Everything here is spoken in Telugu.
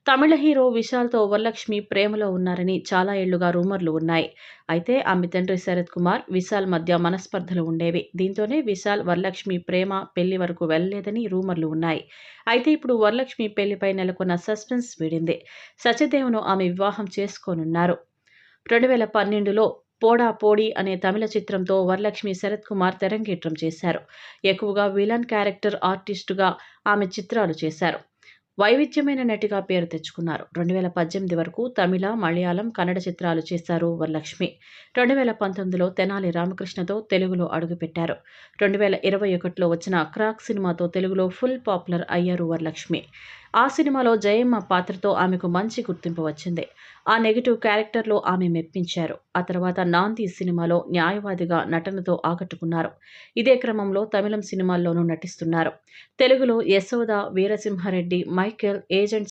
తమిళ హీరో విశాల్‌తో వరలక్ష్మి ప్రేమలో ఉన్నారని చాలా ఏళ్లుగా రూమర్లు ఉన్నాయి. అయితే ఆమె తండ్రి శరత్ కుమార్, విశాల్ మధ్య మనస్పర్ధలు ఉండేవి. దీంతోనే విశాల్, వరలక్ష్మి ప్రేమ పెళ్లి వరకు వెళ్లలేదని రూమర్లు ఉన్నాయి. అయితే ఇప్పుడు వరలక్ష్మి పెళ్లిపై నెలకొన్న సస్పెన్స్ వీడింది. సత్యదేవ్‌ను ఆమె వివాహం చేసుకోనున్నారు. 2012లో పోడా పోడి అనే తమిళ చిత్రంతో వరలక్ష్మి శరత్ కుమార్ తెరంగేట్రం చేశారు. ఎక్కువగా విలన్ క్యారెక్టర్ ఆర్టిస్ట్‌గా ఆమె చిత్రాలు చేశారు. వైవిధ్యమైన నటిగా పేరు తెచ్చుకున్నారు. 2018 వరకు తమిళ, మలయాళం, కన్నడ చిత్రాలు చేశారు వరలక్ష్మి. 2019లో తెనాలి రామకృష్ణతో తెలుగులో అడుగుపెట్టారు. 2021లో వచ్చిన 'క్రాక్' సినిమాతో తెలుగులో ఫుల్ పాపులర్ అయ్యారు వరలక్ష్మి. ఆ సినిమాలో జయమ్మ పాత్రతో ఆమెకు మంచి గుర్తింపు వచ్చింది. ఆ నెగెటివ్ క్యారెక్టర్‌లో ఆమె మెప్పించారు. ఆ తర్వాత 'నాంది' సినిమాలో న్యాయవాదిగా నటనతో ఆకట్టుకున్నారు. ఇదే క్రమంలో తమిళం సినిమాల్లోనూ నటిస్తున్నారు. తెలుగులో 'యశోద', 'వీరసింహారెడ్డి', 'మైకేల్', 'ఏజెంట్'